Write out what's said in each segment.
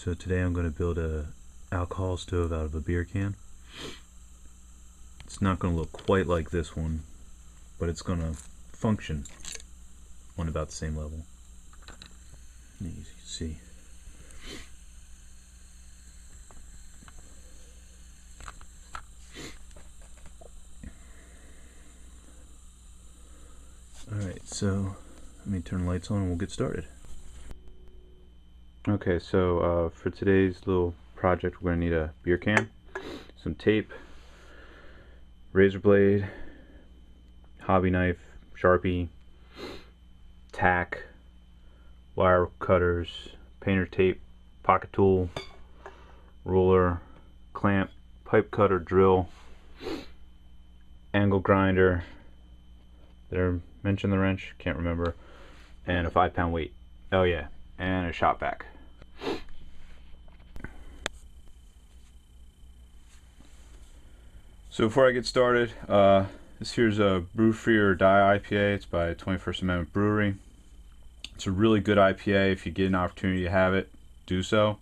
So today I'm going to build a alcohol stove out of a beer can. It's not going to look quite like this one, but it's going to function on about the same level. As you can see. Alright, so let me turn the lights on and we'll get started. Okay, so for today's little project we're going to need a beer can, some tape, razor blade, hobby knife, Sharpie, tack, wire cutters, painter tape, pocket tool, ruler, clamp, pipe cutter, drill, angle grinder, did I mention the wrench? Can't remember, and a 5-pound weight. Oh yeah, and a shop vac. So before I get started, this here's a Brew Free or Die IPA. It's by 21st Amendment Brewery. It's a really good IPA. If you get an opportunity to have it, do so.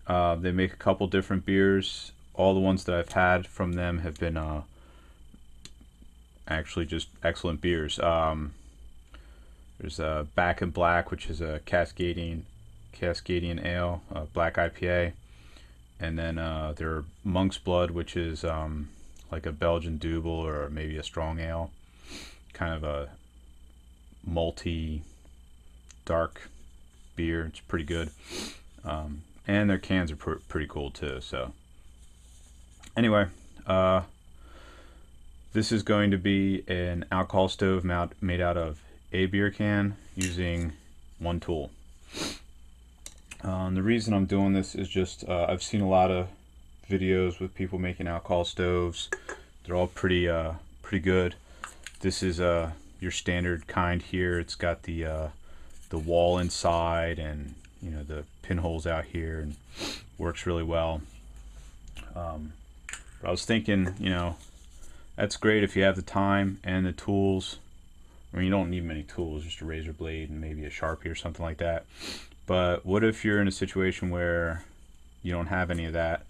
They make a couple different beers. All the ones that I've had from them have been actually just excellent beers. There's Back in Black, which is a Cascadian Ale, black IPA, and then there are Monk's Blood, which is like a Belgian double or maybe a strong ale, kind of a malty, dark beer. It's pretty good, and their cans are pretty cool too. So anyway, this is going to be an alcohol stove made out of a beer can using one tool. The reason I'm doing this is just I've seen a lot of videos with people making alcohol stoves. They're all pretty good. This is your standard kind here. It's got the wall inside, and you know, the pinholes out here, and works really well. But I was thinking, you know, that's great if you have the time and the tools. I mean, you don't need many tools, just a razor blade and maybe a Sharpie or something like that. But what if you're in a situation where you don't have any of that?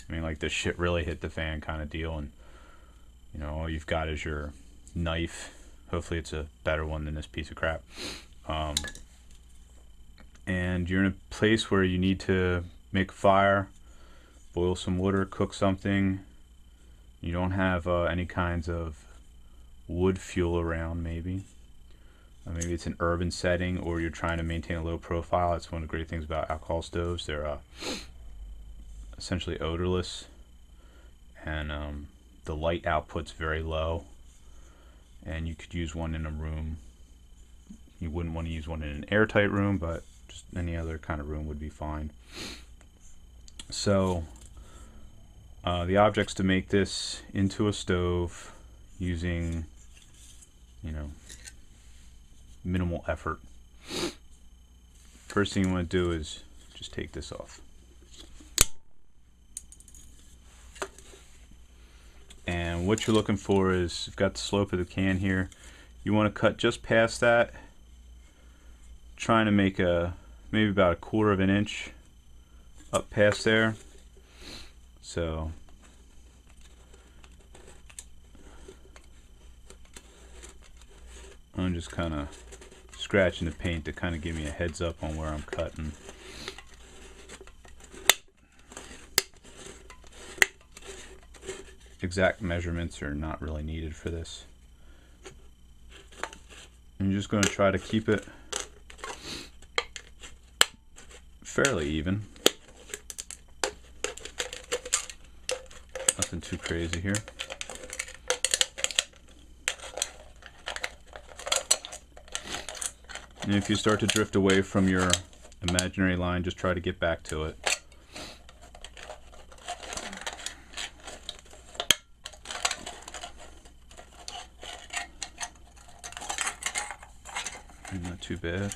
I mean, like, this shit really hit the fan kind of deal, and you know, all you've got is your knife. Hopefully it's a better one than this piece of crap. And you're in a place where you need to make a fire, boil some water, cook something. You don't have any kinds of wood fuel around, maybe. Maybe it's an urban setting, or you're trying to maintain a low profile. That's one of the great things about alcohol stoves. They're essentially odorless, and the light output's very low, and you could use one in a room. You wouldn't want to use one in an airtight room, but just any other kind of room would be fine. So the objects to make this into a stove using, you know, minimal effort. First thing you want to do is just take this off. And what you're looking for is, you've got the slope of the can here. You want to cut just past that, trying to make maybe about 1/4 of an inch up past there. So I'm just kind of scratching the paint to kind of give me a heads up on where I'm cutting. Exact measurements are not really needed for this. I'm just going to try to keep it fairly even. Nothing too crazy here. And if you start to drift away from your imaginary line, just try to get back to it. Not too bad.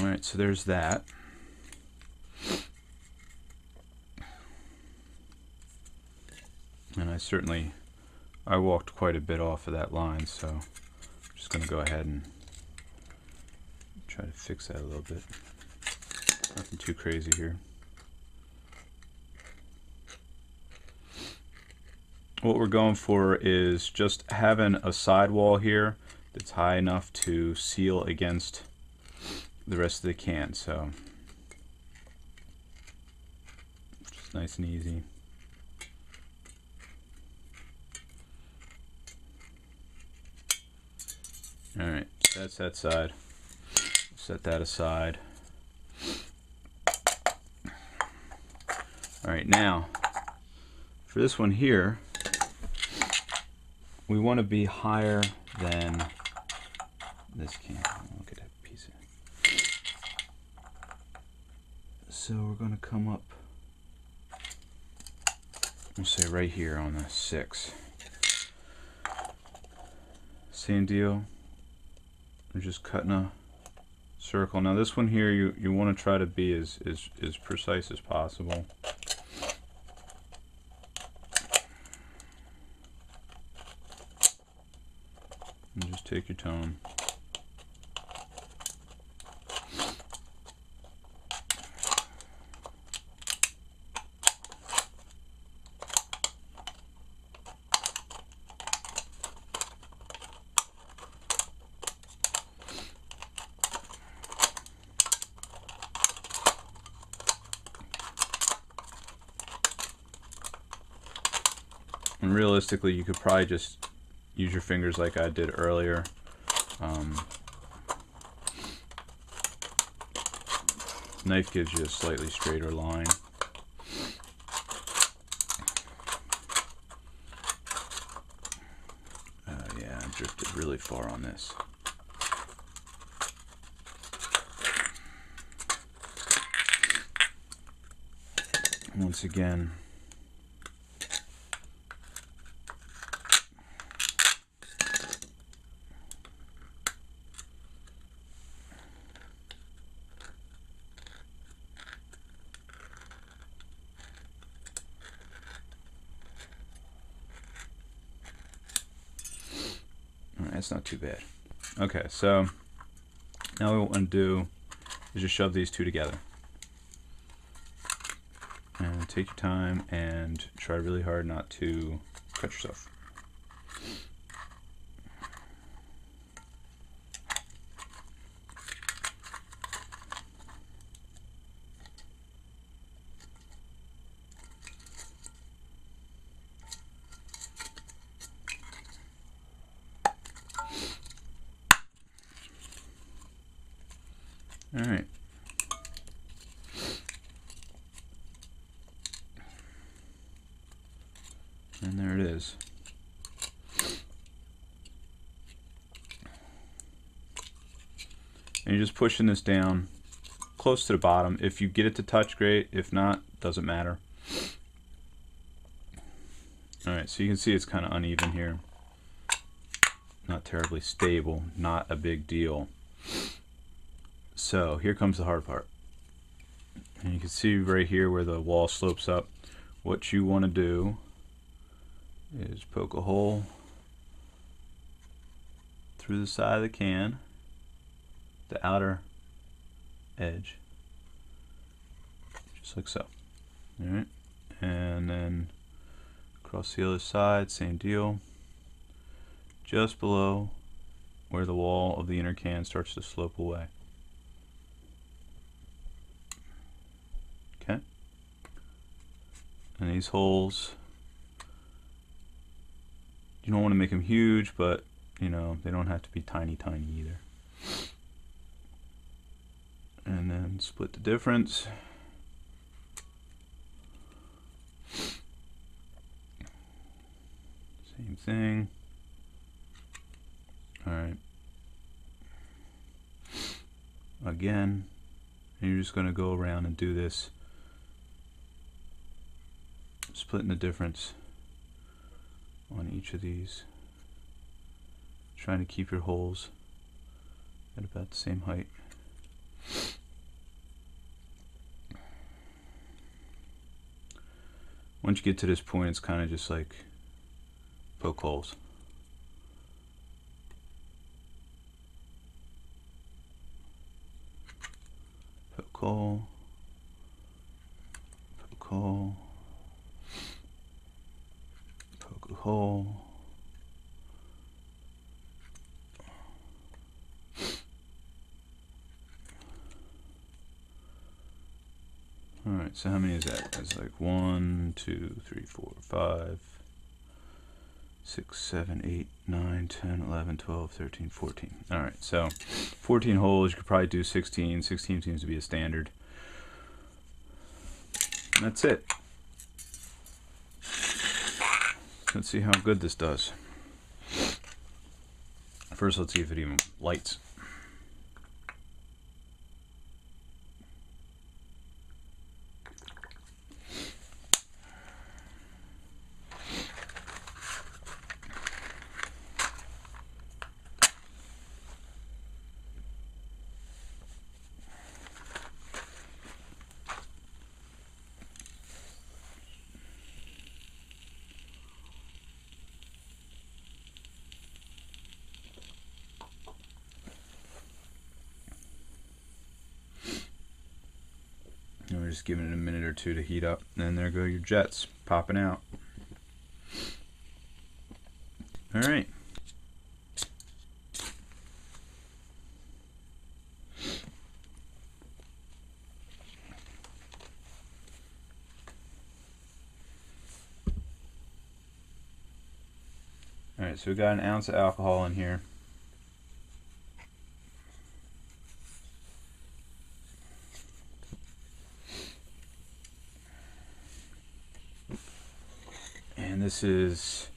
Alright, so there's that. And I walked quite a bit off of that line, so I'm just going to go ahead and try to fix that a little bit. Nothing too crazy here. What we're going for is just having a sidewall here that's high enough to seal against the rest of the can, so just nice and easy. Alright, that's that side. Set that aside. Alright, now for this one here, we want to be higher than this can. Look at that piece of it. So we're going to come up, we'll say right here on the 6. Same deal. We're just cutting a circle. Now this one here, you want to try to be as precise as possible. And just take your time. And realistically, you could probably just use your fingers like I did earlier. Knife gives you a slightly straighter line. Yeah, I drifted really far on this. Once again, that's not too bad. Okay, so now what we want to do is just shove these two together. And take your time and try really hard not to cut yourself. All right. And there it is. And you're just pushing this down close to the bottom. If you get it to touch, great. If not, doesn't matter. All right, so you can see it's kind of uneven here. Not terribly stable, not a big deal. So here comes the hard part. And you can see right here where the wall slopes up. What you want to do is poke a hole through the side of the can, the outer edge, just like so. All right, and then across the other side, same deal, just below where the wall of the inner can starts to slope away. Okay, and these holes, you don't want to make them huge, but you know, they don't have to be tiny either. And then split the difference. Same thing. All right. Again, and you're just going to go around and do this, splitting the difference on each of these, trying to keep your holes at about the same height. once you get to this point, it's kind of just like poke holes. Poke hole, poke hole, poke a hole. Alright, so how many is that? That's like 1, 2, 3, 4, 5, 6, 7, 8, 9, 10, 11, 12, 13, 14. Alright, so 14 holes. You could probably do 16. 16 seems to be a standard. And that's it. Let's see how good this does. First, let's see if it even lights. And we're just giving it a minute or two to heat up, and there go your jets popping out. All right. All right, so we got an ounce of alcohol in here. And this is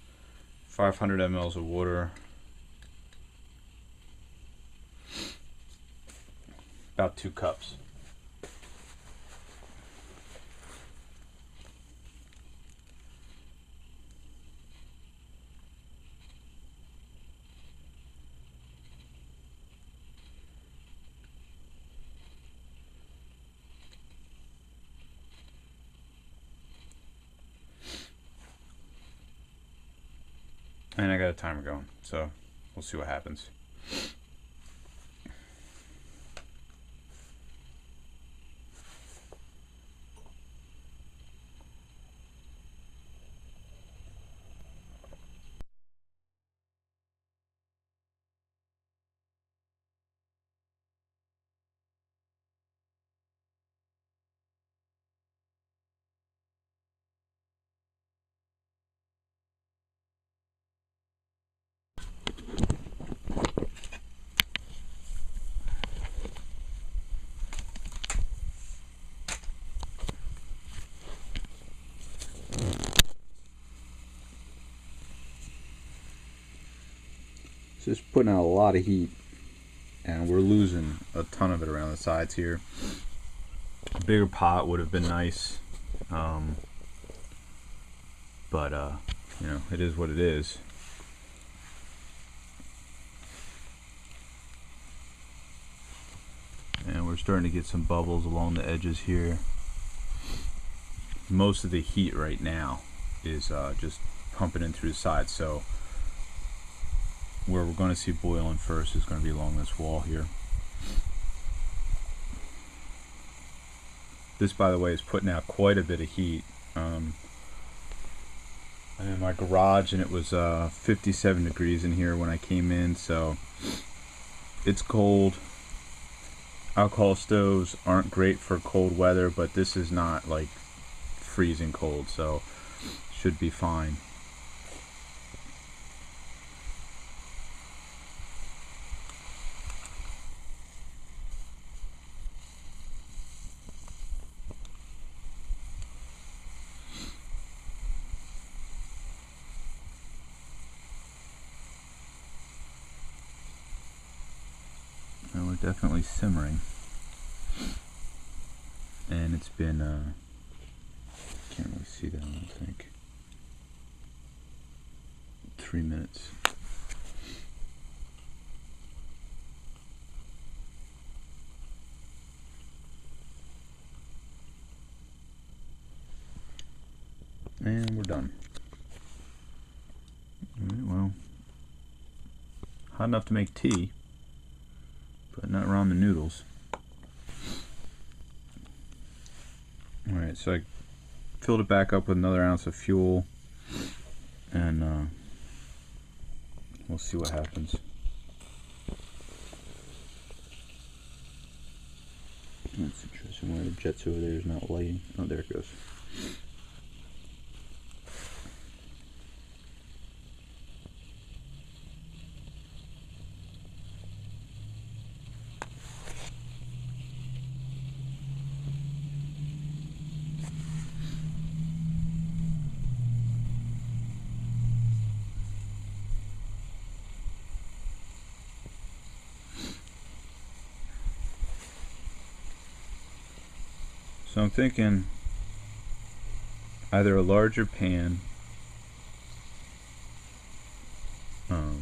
500 mLs of water. About 2 cups. And I got a timer going, so we'll see what happens. Just putting out a lot of heat, and we're losing a ton of it around the sides here. A bigger pot would have been nice, but you know, it is what it is. And we're starting to get some bubbles along the edges here. Most of the heat right now is just pumping in through the sides, so where we're going to see boiling first is going to be along this wall here. This, by the way, is putting out quite a bit of heat. I'm in my garage and it was 57 degrees in here when I came in, so it's cold. Alcohol stoves aren't great for cold weather, but this is not like freezing cold, so should be fine. And we're definitely simmering, and it's been can't really see that, I don't think, 3 minutes. And we're done. Alright, well, hot enough to make tea, but not ramen noodles. Alright, so I filled it back up with another ounce of fuel, and we'll see what happens. That's interesting why the jets over there is not lighting. Oh, there it goes. So I'm thinking either a larger pan,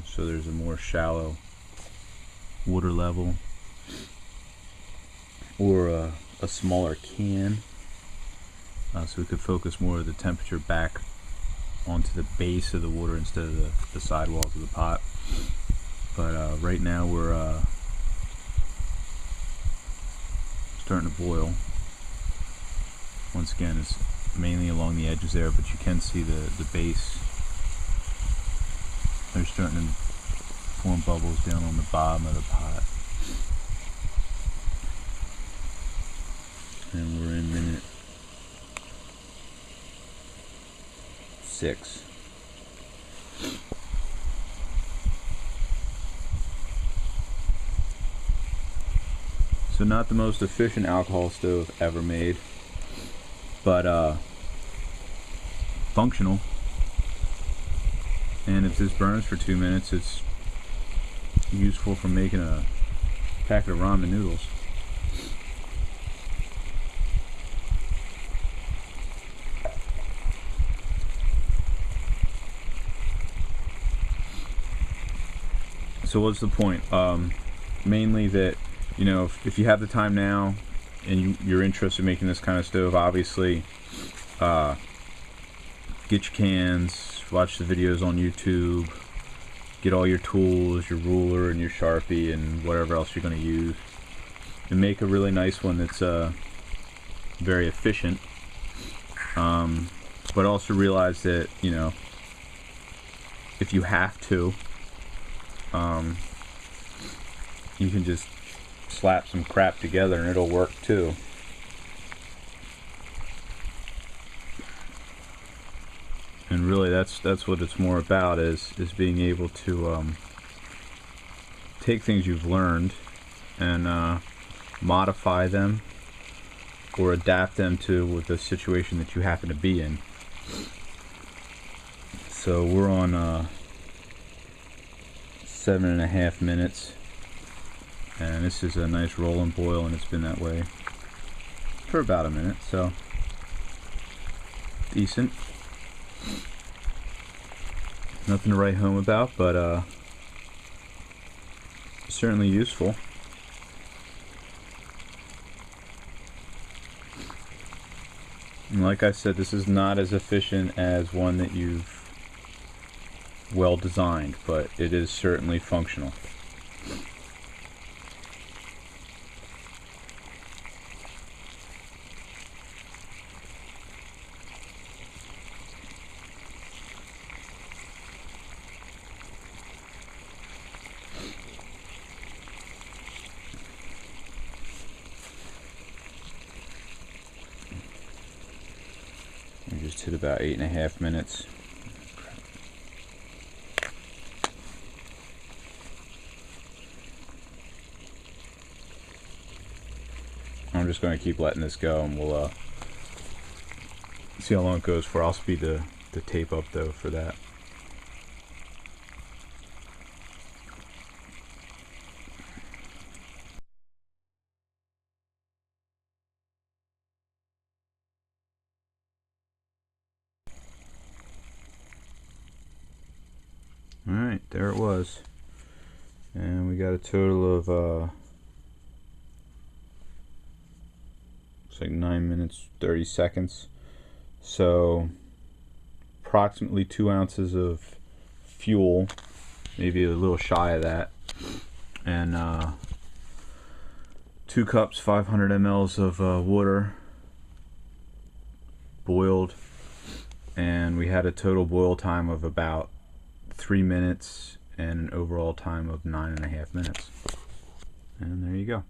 so there's a more shallow water level, or a smaller can, so we could focus more of the temperature back onto the base of the water instead of the sidewalls of the pot. But right now we're starting to boil. Once again, it's mainly along the edges there, but you can see the base. They're starting to form bubbles down on the bottom of the pot. And we're in minute 6. So not the most efficient alcohol stove ever made, but functional. And if this burns for 2 minutes, it's useful for making a packet of ramen noodles. So what's the point? Mainly that, you know, if you have the time now and you're interested in making this kind of stove, obviously get your cans, watch the videos on YouTube, get all your tools, your ruler and your Sharpie and whatever else you're going to use, and make a really nice one that's very efficient, but also realize that, you know, if you have to, you can just slap some crap together and it'll work too. And really that's what it's more about, is being able to take things you've learned and modify them or adapt them to the situation that you happen to be in. So we're on 7.5 minutes, and this is a nice rolling boil, and it's been that way for about a minute, so decent. Nothing to write home about, but certainly useful. And like I said, this is not as efficient as one that you've well designed, but it is certainly functional. We just hit about 8.5 minutes. I'm just going to keep letting this go, and we'll see how long it goes for. I'll speed the tape up though for that. Alright, there it was. And we got a total of looks like 9 minutes 30 seconds. So approximately 2 ounces of fuel, maybe a little shy of that, and 2 cups 500 mLs of water boiled, and we had a total boil time of about 3 minutes and an overall time of 9.5 minutes. And there you go.